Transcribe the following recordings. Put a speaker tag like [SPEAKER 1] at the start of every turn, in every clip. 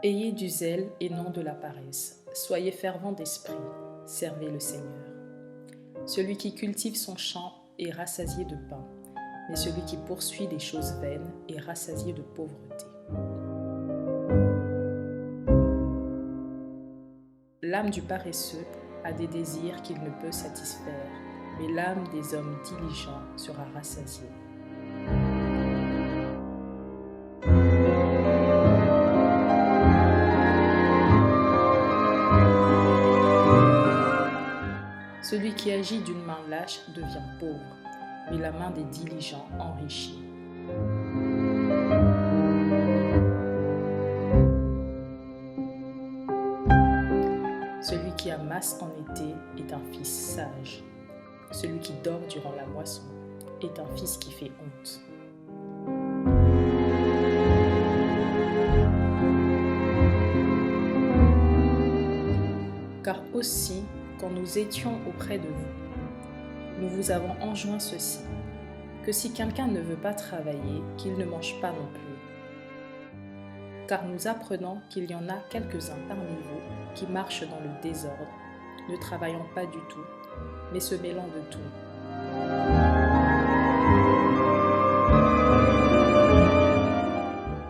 [SPEAKER 1] Ayez du zèle et non de la paresse. Soyez fervents d'esprit. Servez le Seigneur. Celui qui cultive son champ est rassasié de pain, mais celui qui poursuit des choses vaines est rassasié de pauvreté. L'âme du paresseux a des désirs qu'il ne peut satisfaire, mais l'âme des hommes diligents sera rassasiée. Celui qui agit d'une main lâche devient pauvre, mais la main des diligents enrichit. Celui qui amasse en été est un fils sage. Celui qui dort durant la moisson est un fils qui fait honte. Car aussi, quand nous étions auprès de vous, nous vous avons enjoint ceci, que si quelqu'un ne veut pas travailler, qu'il ne mange pas non plus. Car nous apprenons qu'il y en a quelques-uns parmi vous qui marchent dans le désordre, ne travaillant pas du tout, mais se mêlant de tout.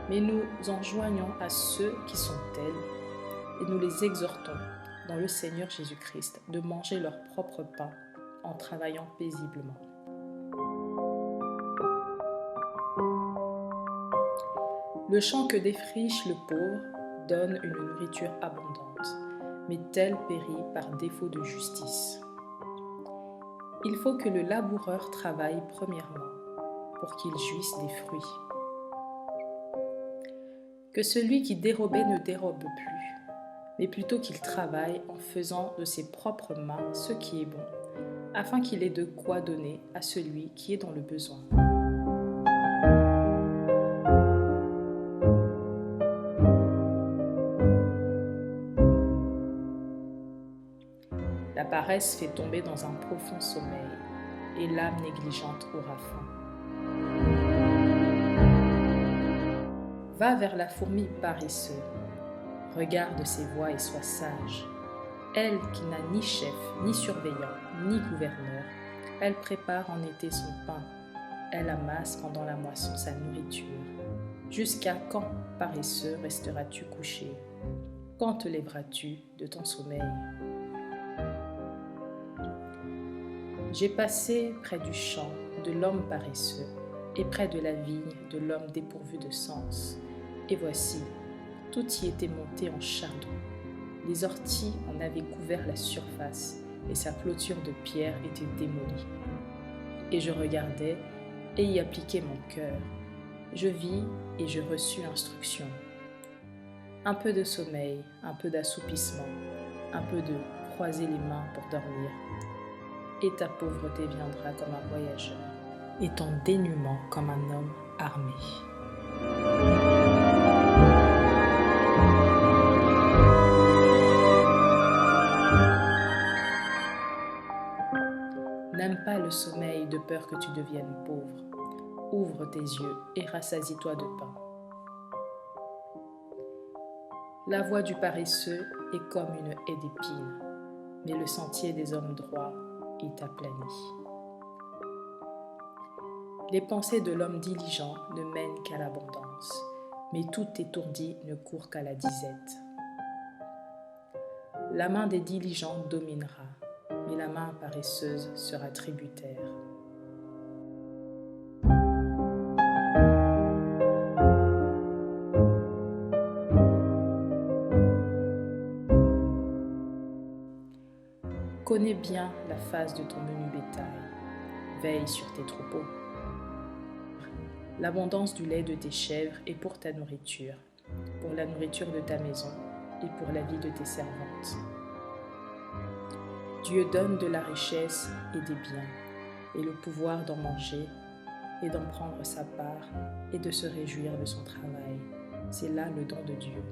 [SPEAKER 1] Mais nous enjoignons à ceux qui sont tels, et nous les exhortons, dans le Seigneur Jésus-Christ, de manger leur propre pain en travaillant paisiblement. Le champ que défriche le pauvre donne une nourriture abondante, mais tel périt par défaut de justice. Il faut que le laboureur travaille premièrement pour qu'il jouisse des fruits. Que celui qui dérobait ne dérobe plus, mais plutôt qu'il travaille en faisant de ses propres mains ce qui est bon, afin qu'il ait de quoi donner à celui qui est dans le besoin. La paresse fait tomber dans un profond sommeil, et l'âme négligente aura faim. Va vers la fourmi paresseuse. Regarde ses voies et sois sage. Elle qui n'a ni chef, ni surveillant, ni gouverneur, elle prépare en été son pain. Elle amasse pendant la moisson sa nourriture. Jusqu'à quand, paresseux, resteras-tu couché? Quand te lèveras-tu de ton sommeil? J'ai passé près du champ de l'homme paresseux et près de la vigne de l'homme dépourvu de sens. Et voici, tout y était monté en chardon. Les orties en avaient couvert la surface et sa clôture de pierre était démolie. Et je regardais et y appliquai mon cœur. Je vis et je reçus instruction. Un peu de sommeil, un peu d'assoupissement, un peu de croiser les mains pour dormir. Et ta pauvreté viendra comme un voyageur, et ton dénuement comme un homme armé. N'aime pas le sommeil de peur que tu deviennes pauvre. Ouvre tes yeux et rassasie-toi de pain. La voie du paresseux est comme une haie d'épines, mais le sentier des hommes droits est aplani. Les pensées de l'homme diligent ne mènent qu'à l'abondance, mais tout étourdi ne court qu'à la disette. La main des diligents dominera, mais la main paresseuse sera tributaire. Connais bien la phase de ton menu bétail. Veille sur tes troupeaux. L'abondance du lait de tes chèvres est pour ta nourriture, pour la nourriture de ta maison et pour la vie de tes servantes. Dieu donne de la richesse et des biens, et le pouvoir d'en manger et d'en prendre sa part et de se réjouir de son travail. C'est là le don de Dieu.